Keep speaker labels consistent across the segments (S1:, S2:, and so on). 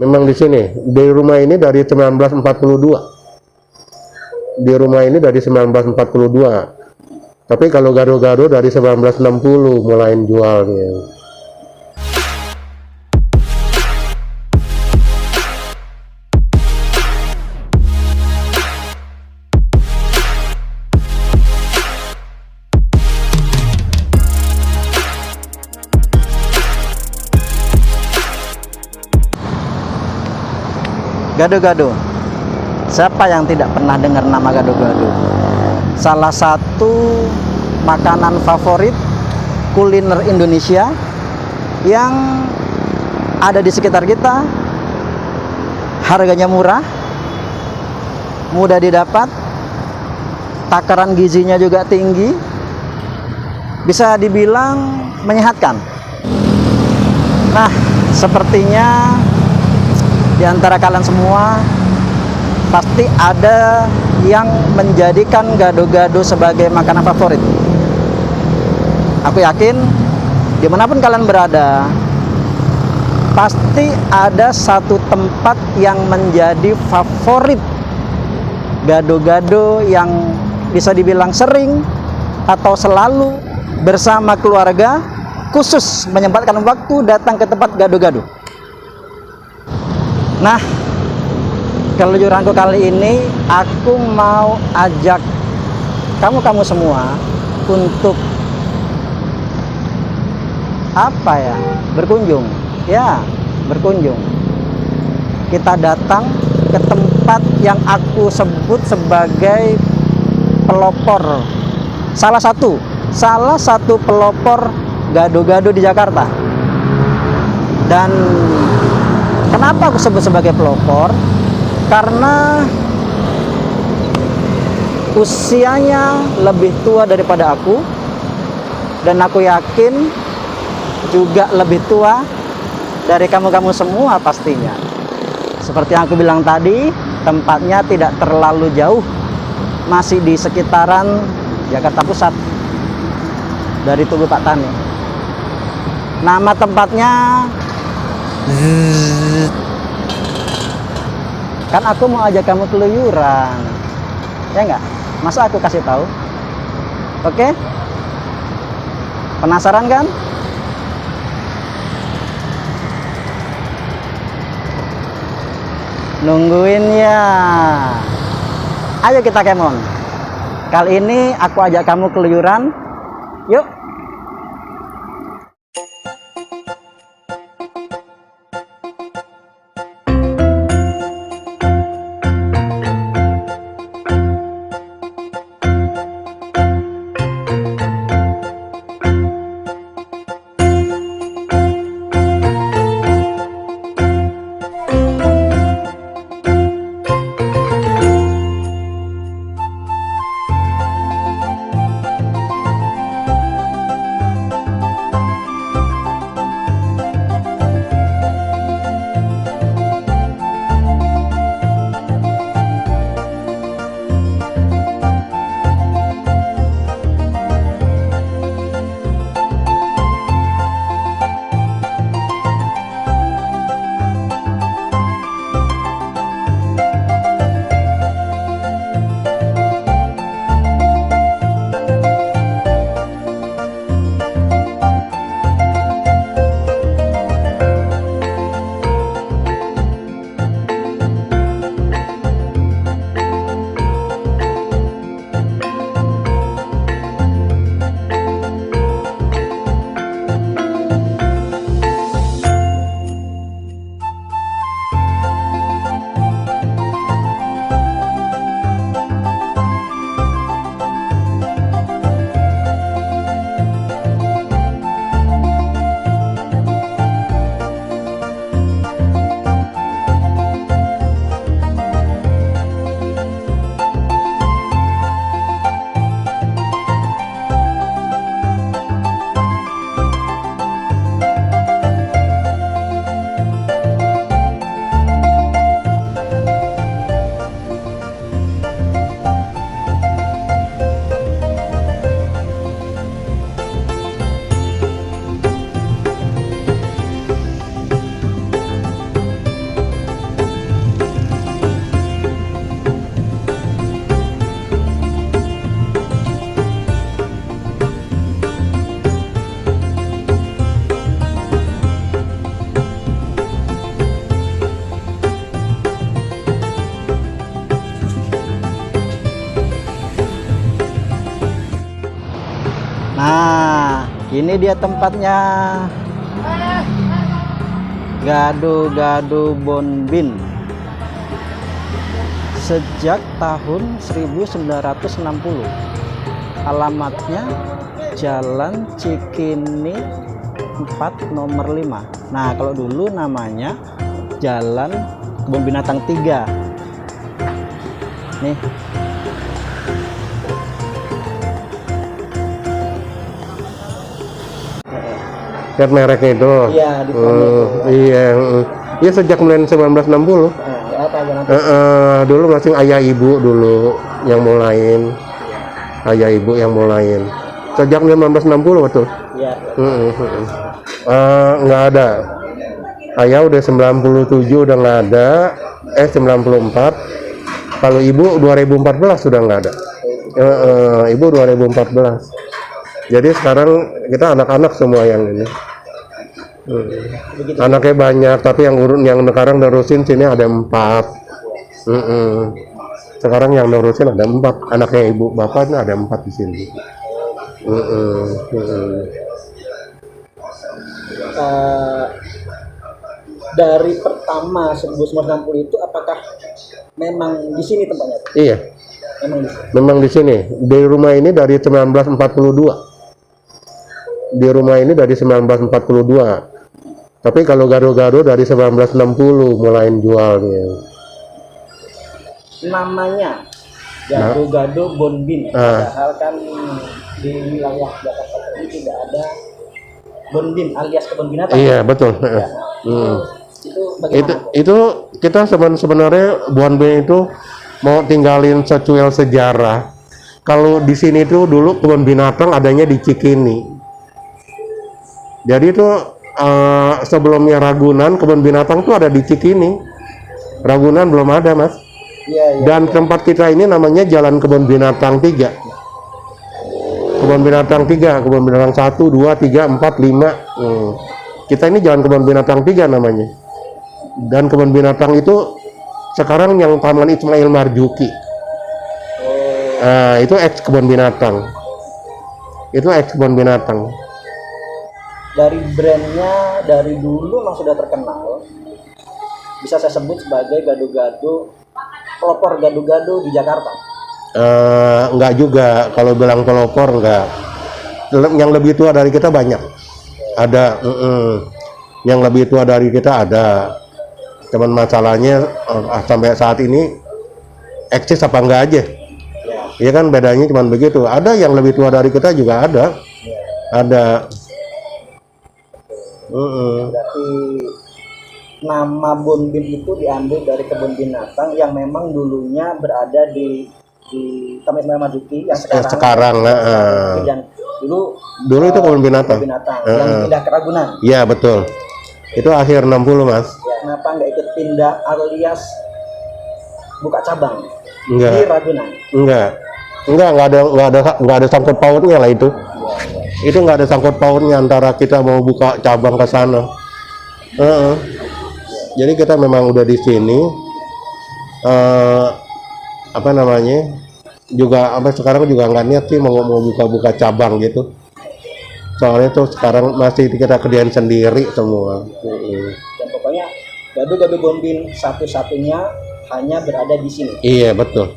S1: Memang di sini, di rumah ini dari 1942. Di rumah ini dari 1942. Tapi kalau gado-gado dari 1960 mulai jualnya.
S2: Gado-gado. Siapa yang tidak pernah dengar nama gado-gado? Salah satu makanan favorit kuliner Indonesia yang ada di sekitar kita. Harganya murah, mudah didapat, takaran gizinya juga tinggi, bisa dibilang menyehatkan. Nah, sepertinya di antara kalian semua pasti ada yang menjadikan gado-gado sebagai makanan favorit. Aku yakin dimanapun kalian berada, pasti ada satu tempat yang menjadi favorit gado-gado yang bisa dibilang sering atau selalu bersama keluarga khusus menyempatkan waktu datang ke tempat gado-gado. Nah, kelucuranku kali ini aku mau ajak kamu semua untuk apa ya? Berkunjung. Ya, berkunjung. Kita datang ke tempat yang aku sebut sebagai pelopor. Salah satu pelopor gado-gado di Jakarta. Dan kenapa aku sebut sebagai pelopor? Karena usianya lebih tua daripada aku, dan aku yakin juga lebih tua dari kamu-kamu semua pastinya. Seperti yang aku bilang tadi, tempatnya tidak terlalu jauh, masih di sekitaran Jakarta Pusat dari Tugu Pak Tani. Nama tempatnya kan aku mau ajak kamu keluyuran, ya nggak? Masa aku kasih tahu? Oke? Penasaran kan? Nungguin ya. Ayo kita kemon. Kali ini aku ajak kamu keluyuran. Yuk. Ini dia tempatnya. Gado-gado Bonbin. Sejak tahun 1960. Alamatnya Jalan Cikini 4 nomor 5. Nah, kalau dulu namanya Jalan Kebun Binatang 3. Nih.
S1: Lihat mereknya itu.
S2: Iya, di
S1: Iya. Iya sejak mulai 1960. Dulu masih ayah ibu dulu yang mulain. Ayah ibu yang mulain. Sejak 1960 betul.
S2: Iya.
S1: Nggak ada. Ayah udah 97 udah nggak ada. 94. Kalau ibu 2014 sudah nggak ada. Ibu 2014. Jadi sekarang kita anak-anak semua yang ini. Anaknya banyak, tapi yang sekarang nerusin sini ada 4. Sekarang yang nerusin ada 4. Anaknya ibu bapaknya ada 4 di sini.
S2: Dari pertama 1960 itu apakah memang di sini tempatnya?
S1: Iya. Memang di sini. Di rumah ini dari 1942. Di rumah ini dari 1942. Tapi kalau gado-gado dari 1960 mulai jualnya.
S2: Namanya Gado-gado Bonbin. Padahal kan di wilayah Jakarta ini tidak ada Bonbin alias kebun binatang.
S1: Iya, betul.
S2: Ya. Itu bagaimana?
S1: Itu kita sebenarnya Bonbin itu mau tinggalin secuil sejarah. Kalau di sini tuh dulu kebun binatang adanya di Cikini. Jadi itu sebelumnya Ragunan kebun binatang tuh ada di Cikini. Ragunan belum ada, Mas.
S2: Iya.
S1: Dan tempat kita ini namanya Jalan Kebun Binatang 3. Kebun Binatang 3, Kebun Binatang 1, 2, 3, 4, 5. Kita ini Jalan Kebun Binatang 3 namanya. Dan kebun binatang itu sekarang yang Taman Ismail Marzuki. Nah, itu ex kebun binatang. Itu ex kebun binatang.
S2: Dari brandnya dari dulu memang sudah terkenal. Bisa saya sebut sebagai gado-gado, pelopor gado-gado di Jakarta.
S1: Enggak juga, kalau bilang pelopor enggak. Yang lebih tua dari kita banyak. Ada. Yang lebih tua dari kita ada. Cuman masalahnya sampai saat ini eksis apa enggak aja. Iya kan bedanya cuman begitu. Ada yang lebih tua dari kita juga ada. Ada.
S2: Berarti nama Bonbin itu diambil dari kebun binatang yang memang dulunya berada di Taman Ismail Marzuki yang sekarang. Dan dulu
S1: itu kebun binatang.
S2: Yang pindah ke Ragunan.
S1: Iya betul. Itu akhir 60 Mas.
S2: Ya, kenapa nggak ikut pindah alias buka cabang
S1: di
S2: Ragunan?
S1: Enggak ada sangkut pautnya lah itu. Itu nggak ada sangkut pautnya antara kita mau buka cabang ke sana. Jadi kita memang udah di sini. Juga sekarang juga nggak niat sih mau buka cabang gitu. Soalnya tuh sekarang masih kita kerjain sendiri semua.
S2: Dan pokoknya gado-gado Bonbin satu-satunya hanya berada di sini.
S1: Iya betul.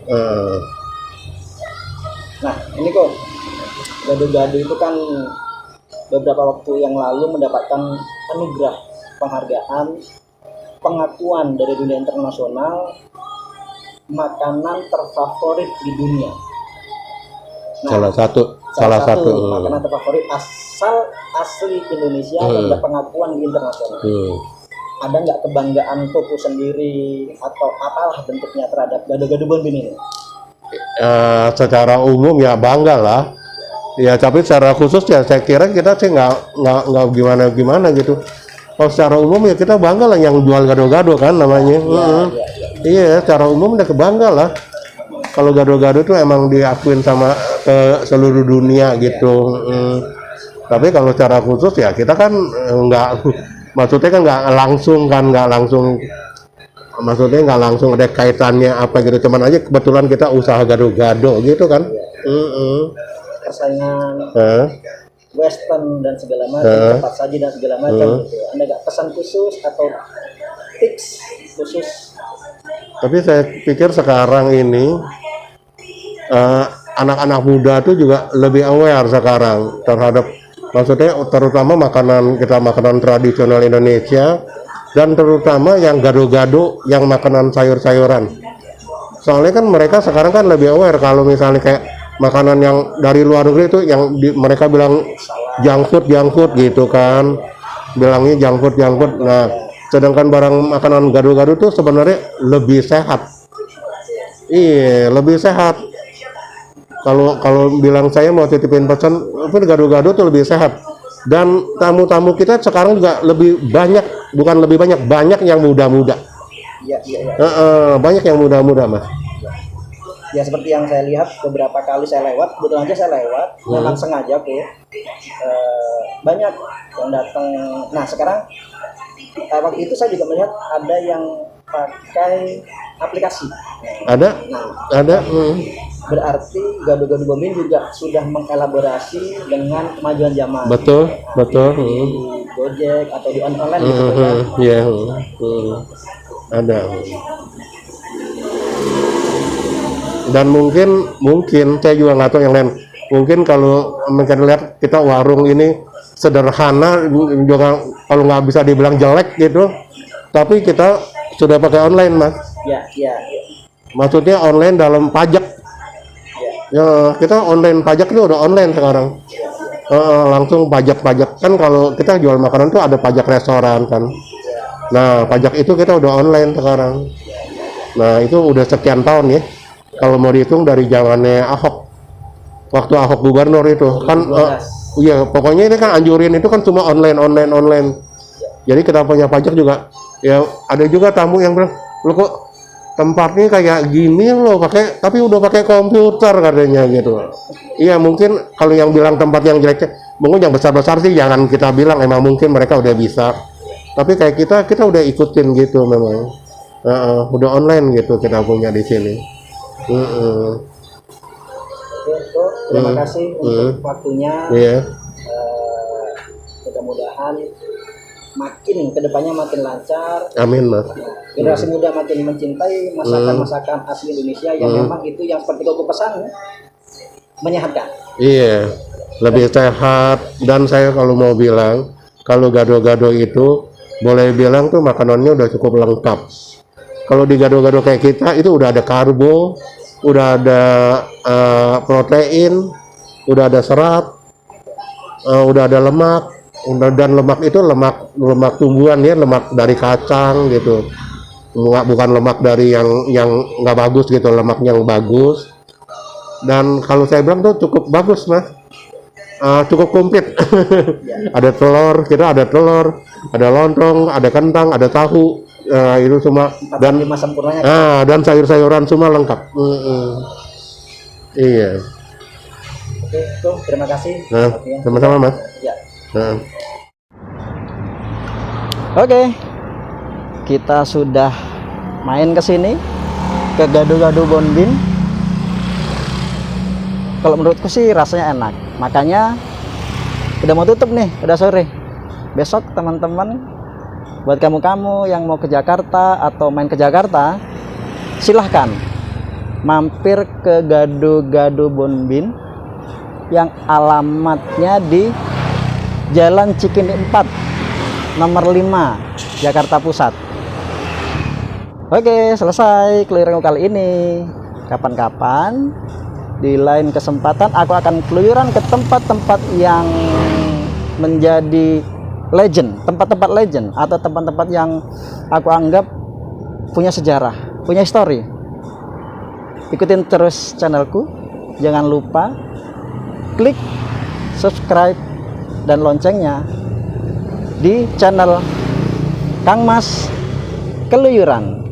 S2: Nah ini kok gado-gado itu kan beberapa waktu yang lalu mendapatkan anugerah penghargaan pengakuan dari dunia internasional makanan terfavorit di dunia. Nah,
S1: salah satu
S2: makanan terfavorit asli Indonesia dan ada pengakuan di internasional. Ada nggak kebanggaan Popo sendiri atau apalah bentuknya terhadap gado-gado Bonbin ini?
S1: Secara umum ya bangga lah. Ya tapi secara khusus ya saya kira kita sih nggak gimana gitu. Kalau secara umum ya kita bangga lah yang jual gado-gado kan namanya. Iya, secara umum udah kebangga lah. Kalau gado-gado tuh emang diakuin sama ke seluruh dunia gitu. Tapi kalau secara khusus ya kita kan maksudnya kan nggak langsung ada kaitannya apa gitu. Cuman aja kebetulan kita usaha gado-gado gitu kan.
S2: Persaingan
S3: western dan segala macam, cepat saji dan segala macam gitu. Anda nggak pesan khusus atau tips khusus?
S1: Tapi saya pikir sekarang ini anak-anak muda tuh juga lebih aware sekarang terhadap, maksudnya terutama makanan tradisional Indonesia, dan terutama yang gado-gado, yang makanan sayur-sayuran. Soalnya kan mereka sekarang kan lebih aware kalau misalnya kayak makanan yang dari luar negeri itu yang mereka bilang junk food gitu kan, bilangnya junk food. Nah, sedangkan barang makanan gado-gado tuh sebenarnya lebih sehat. Iya, lebih sehat. Kalau bilang saya mau titipin pesan, gado-gado tuh lebih sehat. Dan tamu-tamu kita sekarang juga lebih banyak, bukan lebih banyak yang muda-muda.
S3: Iya.
S1: Banyak yang muda-muda, Mas.
S3: Ya seperti yang saya lihat beberapa kali saya lewat, kebetulan aja saya lewat, memang sengaja tuh banyak yang datang. Nah sekarang waktu itu saya juga melihat ada yang pakai aplikasi.
S1: Ada.
S3: Berarti Gado-Gado Bombin juga sudah mengelaborasi dengan kemajuan zaman.
S1: Betul.
S3: Di Gojek atau di online gitu kan.
S1: Iya. Ada. Dan mungkin saya juga nggak tahu yang lain. Mungkin kalau mungkin lihat kita warung ini sederhana juga, kalau nggak bisa dibilang jelek gitu, tapi kita sudah pakai online, Mas.
S3: Iya.
S1: Maksudnya online dalam pajak. Ya, kita online pajak itu udah online sekarang. Langsung pajak kan kalau kita jual makanan tuh ada pajak restoran kan. Nah, pajak itu kita udah online sekarang. Nah, itu udah sekian tahun ya. Kalau mau dihitung dari zamannya Ahok, waktu Ahok gubernur itu kan, iya pokoknya ini kan anjurin itu kan cuma online. Jadi kita punya pajak juga, ya ada juga tamu yang bilang, lo kok tempatnya kayak gini loh, tapi udah pakai komputer katanya gitu. Iya mungkin kalau yang bilang tempat yang jelek, mungkin yang besar sih jangan kita bilang, emang mungkin mereka udah bisa. Tapi kayak kita udah ikutin gitu memang, udah online gitu kita punya di sini.
S3: Oke, terima kasih untuk waktunya.
S1: Iya.
S3: Mudah-mudahan kedepannya makin lancar.
S1: Amin, Mas.
S3: Generasi muda makin mencintai masakan asli Indonesia yang memang itu yang seperti kau pesan, menyehatkan.
S1: Iya, lebih sehat. Dan saya kalau mau bilang, kalau gado-gado itu boleh bilang tuh makanannya udah cukup lengkap. Kalau di gado-gado kayak kita itu udah ada karbo, udah ada protein, udah ada serat, udah ada lemak, dan lemak itu lemak tumbuhan ya, lemak dari kacang gitu, bukan lemak dari yang nggak bagus gitu, lemak yang bagus. Dan kalau saya bilang tuh cukup bagus, Mas, cukup komplit. Ada telur, ada lontong, ada kentang, ada tahu, itu semua, dan dan sayur-sayuran semua lengkap. Iya.
S3: Oke, terima kasih.
S1: Sama-sama, Mas.
S3: Ya.
S2: Oke, kita sudah main ke sini, ke Gado-Gado Bombin. Kalau menurutku sih rasanya enak, makanya udah mau tutup nih, udah sore. Besok teman-teman, buat kamu-kamu yang mau ke Jakarta atau main ke Jakarta, silahkan mampir ke Gado-Gado Bombin yang alamatnya di Jalan Cikini 4 nomor 5 Jakarta Pusat. Oke, selesai keluyuran kali ini. Kapan-kapan di lain kesempatan aku akan keluyuran ke tempat-tempat yang menjadi legend, tempat-tempat legend atau tempat-tempat yang aku anggap punya sejarah, punya histori. Ikutin terus channelku, jangan lupa klik subscribe dan loncengnya di channel Kang Mas Keluyuran.